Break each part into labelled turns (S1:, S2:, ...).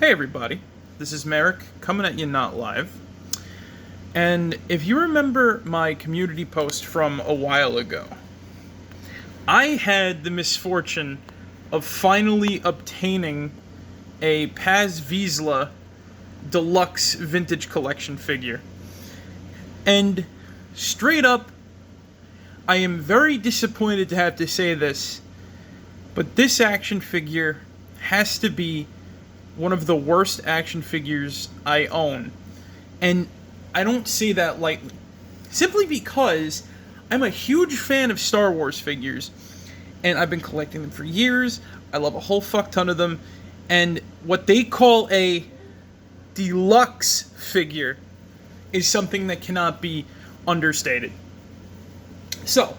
S1: Hey everybody, this is Merrick coming at you not live. And if you remember my community post from a while ago, I had the misfortune of finally obtaining a Paz Vizsla Deluxe Vintage Collection figure. And straight up, I am very disappointed to have to say this, but this action figure has to be one of the worst action figures I own. And I don't say that lightly. Simply because I'm a huge fan of Star Wars figures, and I've been collecting them for years. I love a whole fuck ton of them. And what they call a deluxe figure is something that cannot be understated. So,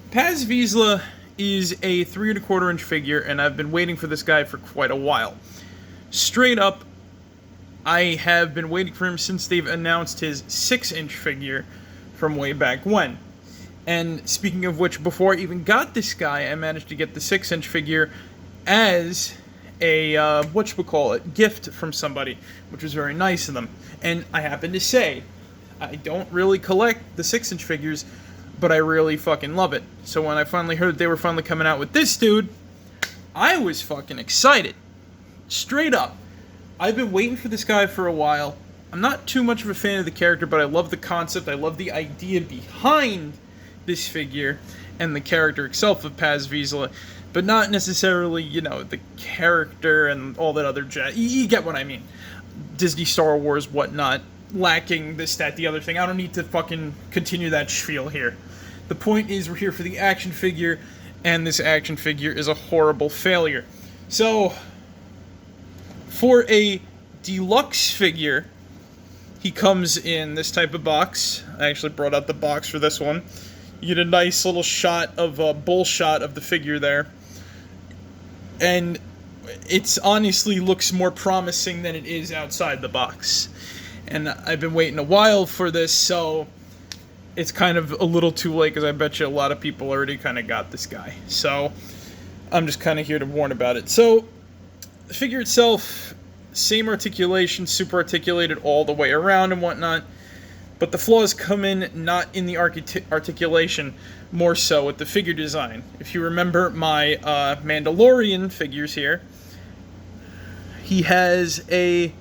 S1: Paz Vizsla is a 3 1/4 inch figure, and I've been waiting for this guy for quite a while. Straight up, I have been waiting for him since they've announced his 6-inch figure from way back when. And speaking of which, before I even got this guy, I managed to get the 6-inch figure as a, gift from somebody, which was very nice of them. And I happen to say, I don't really collect the 6-inch figures, but I really fucking love it. So when I finally heard they were finally coming out with this dude, I was fucking excited. Straight up. I've been waiting for this guy for a while. I'm not too much of a fan of the character, but I love the concept. I love the idea behind this figure and the character itself of Paz Vizsla, but not necessarily, the character and all that other jazz. You get what I mean. Disney, Star Wars, whatnot, lacking this, that, the other thing. I don't need to fucking continue that spiel here. The point is, we're here for the action figure, and this action figure is a horrible failure. So, for a deluxe figure, he comes in this type of box. I actually brought out the box for this one. You get a nice little shot of a bull shot of the figure there. And it's honestly looks more promising than it is outside the box. And I've been waiting a while for this, so it's kind of a little too late, because I bet you a lot of people already kind of got this guy. So I'm just kind of here to warn about it. So the figure itself, same articulation, super articulated all the way around and whatnot, but the flaws come in not in the articulation, more so with the figure design. If you remember my Mandalorian figures here, he has a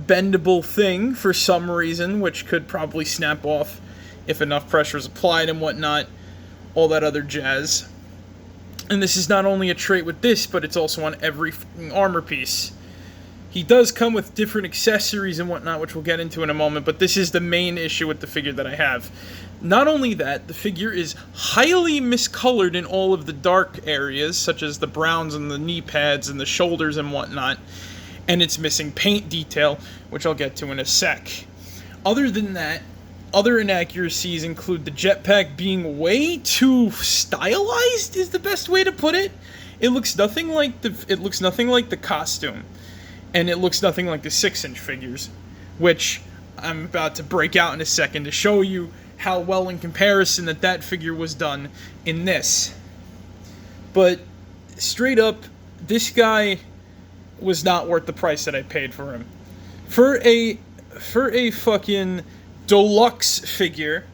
S1: bendable thing for some reason, which could probably snap off if enough pressure is applied and whatnot, all that other jazz. And this is not only a trait with this, but it's also on every armor piece. He does come with different accessories and whatnot, which we'll get into in a moment, but this is the main issue with the figure that I have. Not only that, the figure is highly miscolored in all of the dark areas, such as the browns and the knee pads and the shoulders and whatnot, and it's missing paint detail, which I'll get to in a sec. Other than that, other inaccuracies include the jetpack being way too stylized, is the best way to put it. It looks nothing like the costume, and it looks nothing like the 6-inch figures, which I'm about to break out in a second to show you how well in comparison that figure was done in this. But straight up, this guy was not worth the price that I paid for him. For a fucking deluxe figure,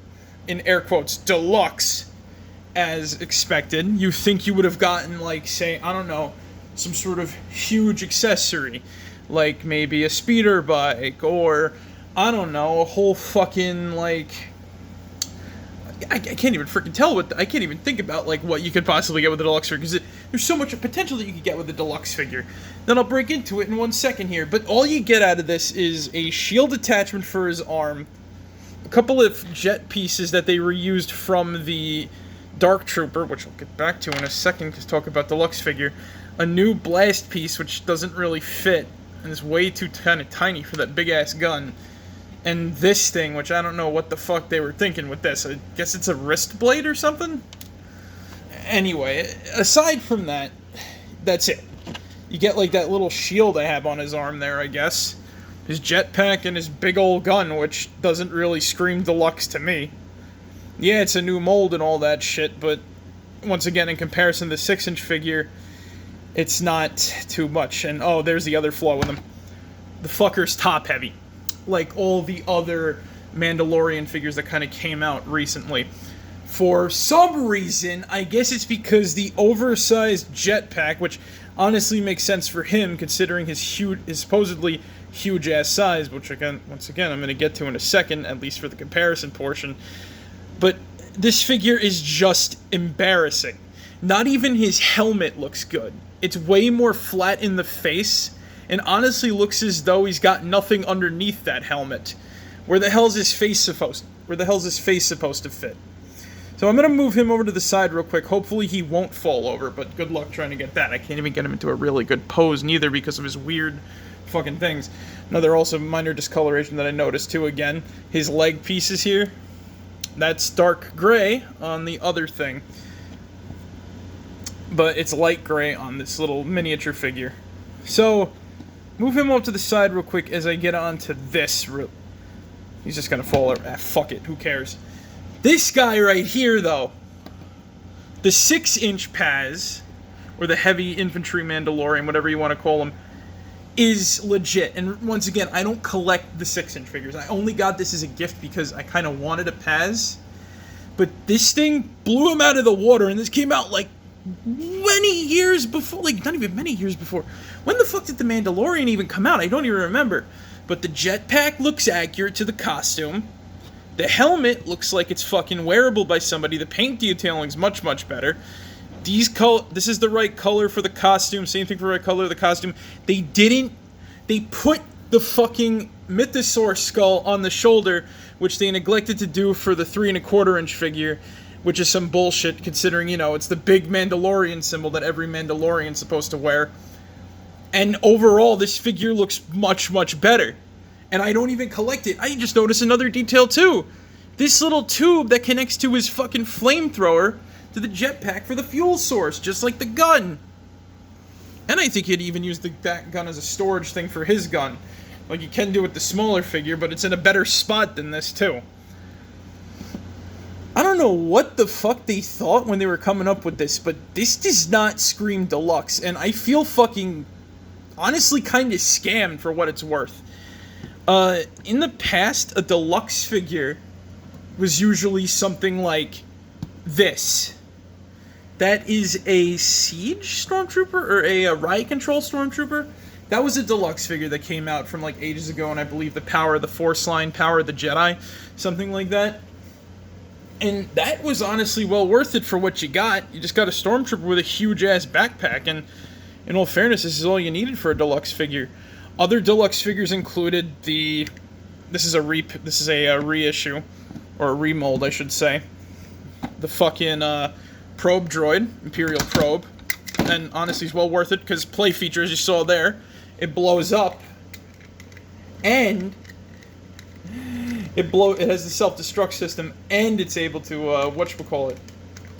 S1: in air quotes, deluxe, as expected, you think you would have gotten, like, say, I don't know, some sort of huge accessory, like maybe a speeder bike, or, I don't know, a whole fucking, like, I can't even freaking tell I can't even think about, like, what you could possibly get with a deluxe figure, because there's so much potential that you could get with a deluxe figure. Then I'll break into it in 1 second here, but all you get out of this is a shield attachment for his arm, a couple of jet pieces that they reused from the Dark Trooper, which I'll get back to in a second to talk about deluxe figure, a new blast piece which doesn't really fit and is way too kind of tiny for that big ass gun, and this thing, which I don't know what the fuck they were thinking with this. I guess it's a wrist blade or something? Anyway, aside from that, that's it. You get like that little shield I have on his arm there, I guess. His jetpack and his big old gun, which doesn't really scream deluxe to me. Yeah, it's a new mold and all that shit, but once again, in comparison to the 6-inch figure, it's not too much. And oh, there's the other flaw with him. The fucker's top heavy, like all the other Mandalorian figures that kind of came out recently. For some reason, I guess it's because the oversized jetpack, which honestly makes sense for him considering his supposedly huge ass size, which once again I'm going to get to in a second, at least for the comparison portion. But this figure is just embarrassing. Not even his helmet looks good. It's way more flat in the face, and honestly looks as though he's got nothing underneath that helmet. Where the hell's his face supposed to fit? So I'm going to move him over to the side real quick. Hopefully he won't fall over, but good luck trying to get that. I can't even get him into a really good pose neither because of his weird fucking things. Another also minor discoloration that I noticed too again. His leg pieces here. That's dark gray on the other thing. But it's light gray on this little miniature figure. So, move him up to the side real quick as I get onto this. He's just going to fall over. Ah, fuck it. Who cares? This guy right here, though, the 6-inch Paz, or the heavy infantry Mandalorian, whatever you want to call him, is legit. And once again, I don't collect the 6-inch figures. I only got this as a gift because I kind of wanted a Paz. But this thing blew him out of the water, and this came out like many years before, like not even many years before. When the fuck did the Mandalorian even come out? I don't even remember. But the jetpack looks accurate to the costume. The helmet looks like it's fucking wearable by somebody. The paint detailing's much, much better. This is the right color for the costume. Same thing for the right color of the costume. They put the fucking mythosaur skull on the shoulder, which they neglected to do for the 3 1/4 inch figure, which is some bullshit considering, you know, it's the big Mandalorian symbol that every Mandalorian's supposed to wear. And overall, this figure looks much, much better. And I don't even collect it. I just noticed another detail too. This little tube that connects to his fucking flamethrower to the jetpack for the fuel source, just like the gun. And I think he'd even use that gun as a storage thing for his gun. Like you can do with the smaller figure, but it's in a better spot than this too. I don't know what the fuck they thought when they were coming up with this, but this does not scream deluxe. And I feel fucking, honestly, kind of scammed for what it's worth. In the past, a deluxe figure was usually something like this. That is a Siege Stormtrooper, or a Riot Control Stormtrooper. That was a deluxe figure that came out from like ages ago, and I believe the Power of the Force line, Power of the Jedi, something like that. And that was honestly well worth it for what you got. You just got a Stormtrooper with a huge-ass backpack, and in all fairness, this is all you needed for a deluxe figure. Other deluxe figures included this is a reissue, or a remold, I should say. The fucking probe droid, Imperial probe, and honestly, it's well worth it because play feature, as you saw there, it blows up, and it has the self-destruct system, and it's able to whatchamacallit.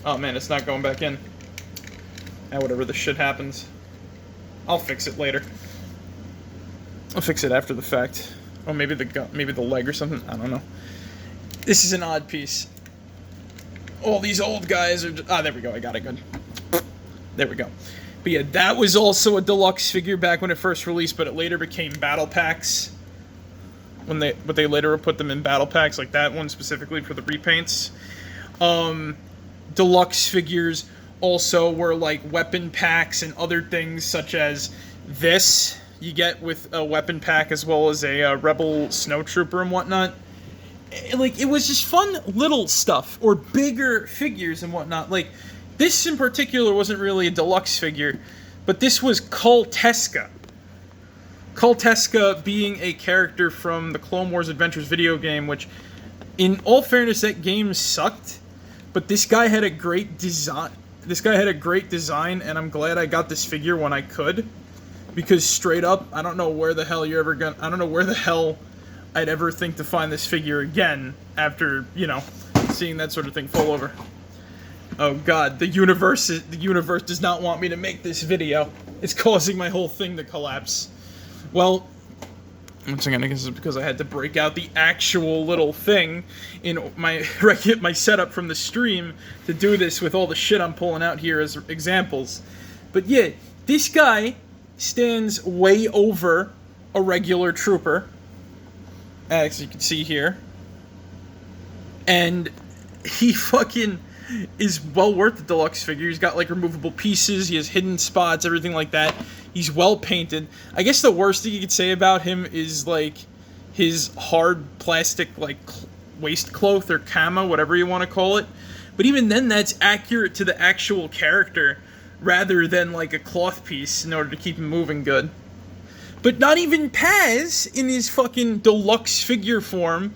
S1: Oh man, it's not going back in. Whatever the shit happens, I'll fix it later. I'll fix it after the fact. Or maybe the leg or something. I don't know. This is an odd piece. All these old guys are... there we go. I got it good. There we go. But yeah, that was also a deluxe figure back when it first released, but it later became battle packs. But they later put them in battle packs, like that one specifically for the repaints. Deluxe figures also were like weapon packs and other things such as this. You get with a weapon pack as well as a Rebel Snowtrooper and whatnot. It was just fun little stuff, or bigger figures and whatnot. Like, this in particular wasn't really a deluxe figure, but this was Kulteska. Kulteska being a character from the Clone Wars Adventures video game, which, in all fairness, that game sucked, but this guy had a great design. And I'm glad I got this figure when I could. Because straight up, I don't know where the hell I'd ever think to find this figure again after, you know, seeing that sort of thing fall over. Oh god, the universe does not want me to make this video. It's causing my whole thing to collapse. Well, once again, I guess it's because I had to break out the actual little thing in my setup from the stream to do this with all the shit I'm pulling out here as examples. But yeah, This guy stands way over a regular trooper, as you can see here. And he fucking is well worth the deluxe figure. He's got like removable pieces, he has hidden spots, everything like that. He's well painted. I guess the worst thing you could say about him is like his hard plastic like waist cloth or camo, whatever you want to call it. But even then, that's accurate to the actual character rather than like a cloth piece in order to keep him moving good. But not even Paz, in his fucking deluxe figure form,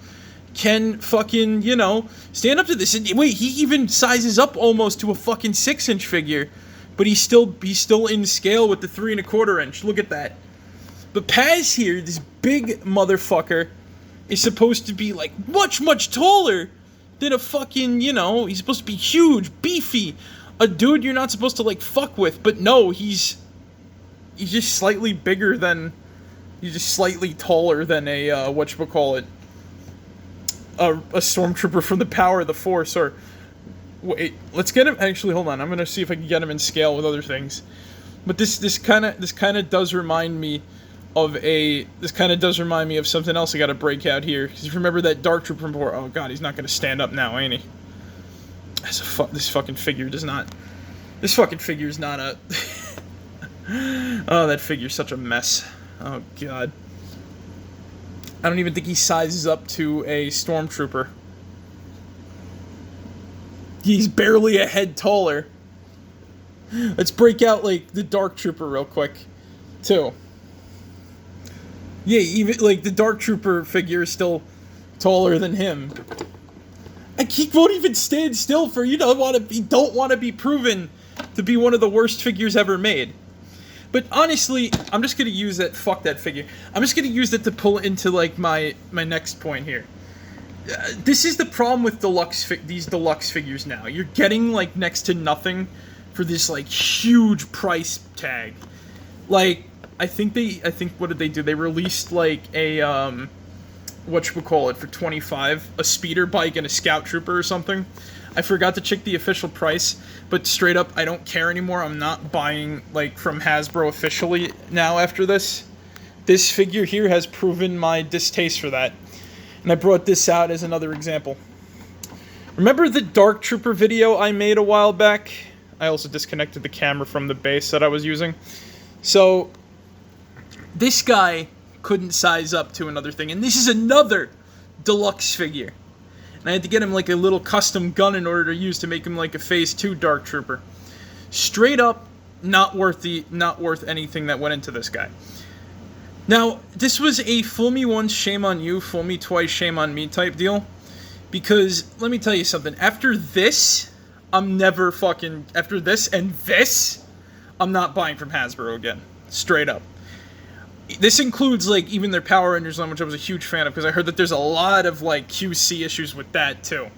S1: can fucking, you know, stand up to this. And wait, he even sizes up almost to a fucking 6-inch figure, but he's still in scale with the 3 1/4 inch. Look at that. But Paz here, this big motherfucker, is supposed to be like much taller than a fucking, you know, he's supposed to be huge, beefy, a dude you're not supposed to like fuck with. But no, he's just slightly bigger than, he's just slightly taller than a whatchamacallit, a stormtrooper from the Power of the Force. Or wait, let's get him. Actually, hold on. I'm gonna see if I can get him in scale with other things. But this kind of does remind me of something else I got to break out here. Because if you remember that Dark Trooper before, oh god, he's not gonna stand up now, ain't he? This fucking figure does not. This fucking figure is not a. Oh, that figure's such a mess. Oh god. I don't even think he sizes up to a stormtrooper. He's barely a head taller. Let's break out like the Dark Trooper real quick, too. Yeah, even like the Dark Trooper figure is still taller than him. And he won't even stand still for don't want to be proven to be one of the worst figures ever made. But honestly, I'm just gonna use that. Fuck that figure. I'm just gonna use that to pull into like my next point here. This is the problem with these deluxe figures now. You're getting like next to nothing for this like huge price tag. Like I think what did they do? They released like a whatchamacallit for $25, a speeder bike and a scout trooper or something. I forgot to check the official price, but straight up, I don't care anymore. I'm not buying, like, from Hasbro officially now after this. This figure here has proven my distaste for that. And I brought this out as another example. Remember the Dark Trooper video I made a while back? I also disconnected the camera from the base that I was using. So, this guy couldn't size up to another thing. And this is another deluxe figure. And I had to get him like a little custom gun in order to use to make him like a Phase 2 Dark Trooper. Straight up, not worth anything that went into this guy. Now, this was a fool me once, shame on you, fool me twice, shame on me type deal. Because, let me tell you something, after this, after this and this, I'm not buying from Hasbro again. Straight up. This includes, like, even their Power Rangers line, which I was a huge fan of, because I heard that there's a lot of, like, QC issues with that, too.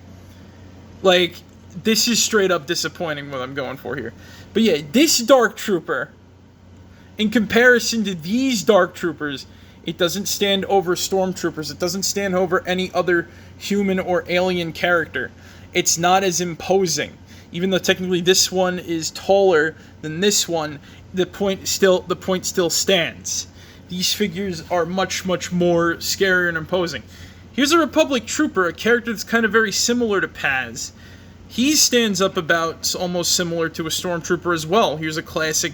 S1: Like, this is straight up disappointing what I'm going for here. But yeah, this Dark Trooper, in comparison to these Dark Troopers, it doesn't stand over Stormtroopers. It doesn't stand over any other human or alien character. It's not as imposing. Even though technically this one is taller than this one, the point still stands. These figures are much more scarier and imposing. Here's a Republic Trooper, a character that's kind of very similar to Paz. He stands up about almost similar to a Stormtrooper as well. Here's a classic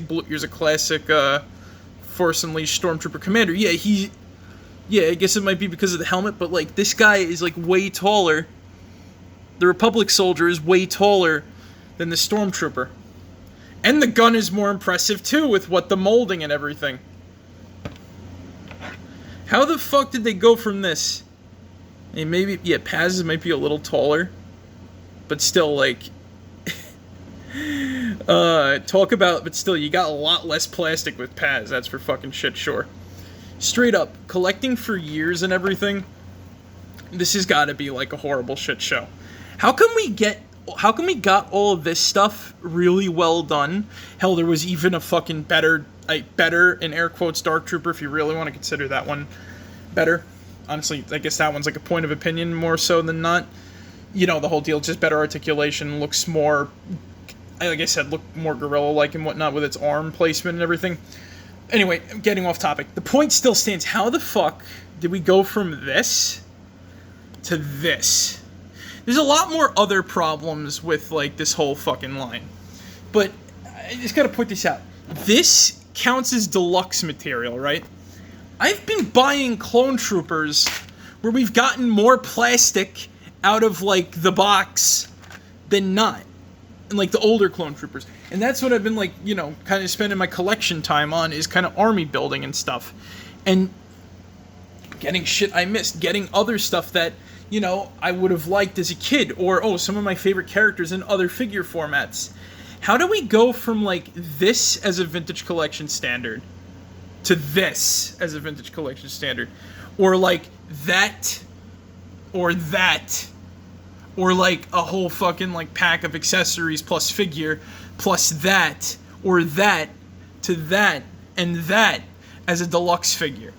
S1: Force Unleashed Stormtrooper Commander. Yeah, I guess it might be because of the helmet, but like this guy is like way taller. The Republic soldier is way taller than the Stormtrooper. And the gun is more impressive too, with the molding and everything. How the fuck did they go from this? I mean, Paz might be a little taller, but still, like, but still, you got a lot less plastic with Paz, that's for fucking shit sure. Straight up, collecting for years and everything, this has got to be, like, a horrible shit show. How come we got all of this stuff really well done? Hell, there was even a fucking better, in air quotes, Dark Trooper, if you really want to consider that one better. Honestly, I guess that one's like a point of opinion more so than not. You know, the whole deal, just better articulation, looks more, like I said, look more gorilla-like and whatnot with its arm placement and everything. Anyway, I'm getting off topic. The point still stands. How the fuck did we go from this to this? There's a lot more other problems with, like, this whole fucking line. But I just gotta point this out. This counts as deluxe material, right? I've been buying clone troopers where we've gotten more plastic out of, like, the box than not. And, like, the older clone troopers. And that's what I've been, like, you know, kind of spending my collection time on, is kind of army building and stuff. And getting shit I missed. Getting other stuff that, you know, I would have liked as a kid. Or, oh, some of my favorite characters in other figure formats. How do we go from, like, this as a vintage collection standard to this as a vintage collection standard? Or, like, that, or that, or, like, a whole fucking, like, pack of accessories plus figure, plus that, or that, to that, and that as a deluxe figure.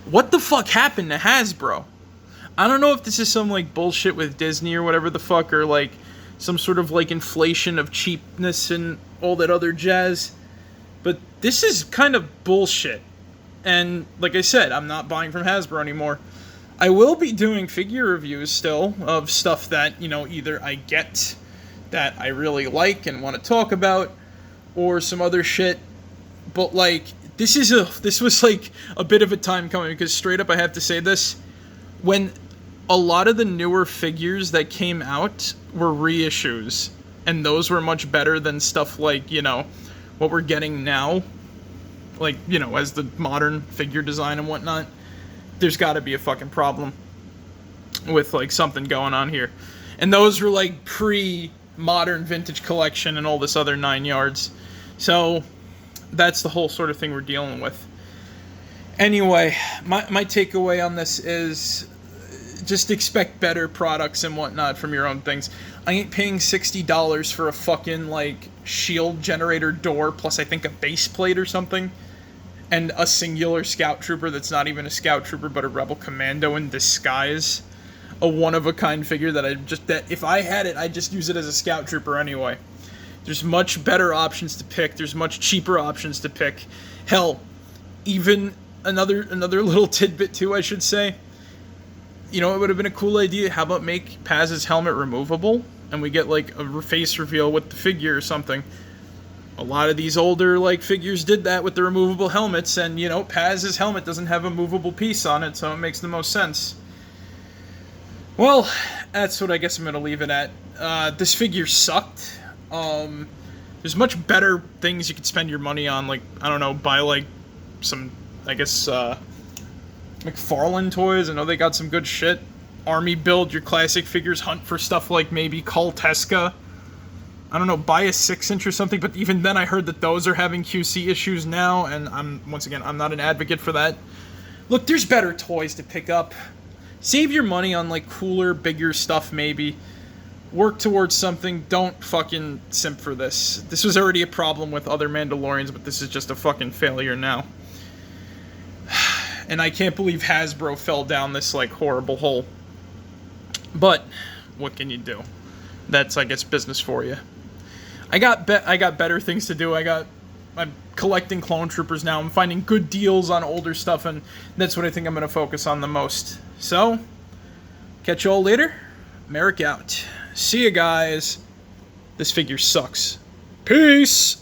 S1: What the fuck happened to Hasbro? I don't know if this is some, like, bullshit with Disney or whatever the fuck, or, like, some sort of, like, inflation of cheapness and all that other jazz. But this is kind of bullshit. And, like I said, I'm not buying from Hasbro anymore. I will be doing figure reviews still of stuff that, you know, either I get that I really like and want to talk about, or some other shit. But, like, this was, like, a bit of a time coming, because straight up I have to say this. When a lot of the newer figures that came out were reissues, and those were much better than stuff like, you know, what we're getting now, like, you know, as the modern figure design and whatnot. There's got to be a fucking problem with, like, something going on here. And those were, like, pre-modern vintage collection and all this other 9 yards. So that's the whole sort of thing we're dealing with. Anyway, my takeaway on this is just expect better products and whatnot from your own things. I ain't paying $60 for a fucking, like, shield generator door, plus I think a base plate or something, and a singular scout trooper that's not even a scout trooper but a rebel commando in disguise. A one-of-a-kind figure that if I had it, I'd just use it as a scout trooper anyway. There's much better options to pick. There's much cheaper options to pick. Hell, even another little tidbit too, I should say. You know, it would have been a cool idea. How about make Paz's helmet removable, and we get, like, a face reveal with the figure or something. A lot of these older, like, figures did that with the removable helmets, and, you know, Paz's helmet doesn't have a movable piece on it, so it makes the most sense. Well, that's what I guess I'm going to leave it at. This figure sucked. There's much better things you could spend your money on, like, I don't know, buy, like, some, I guess, McFarlane toys. I know they got some good shit. Army build your classic figures, hunt for stuff like maybe Cultesca. I don't know, buy a 6-inch or something, but even then I heard that those are having QC issues now, and I'm not an advocate for that. Look, there's better toys to pick up. Save your money on, like, cooler, bigger stuff maybe. Work towards something. Don't fucking simp for this. This was already a problem with other Mandalorians, but this is just a fucking failure now. And I can't believe Hasbro fell down this, like, horrible hole. But what can you do? That's, I guess, business for you. I got better things to do. I'm collecting clone troopers now. I'm finding good deals on older stuff, and that's what I think I'm going to focus on the most. So, catch you all later. Merrick out. See you guys. This figure sucks. Peace!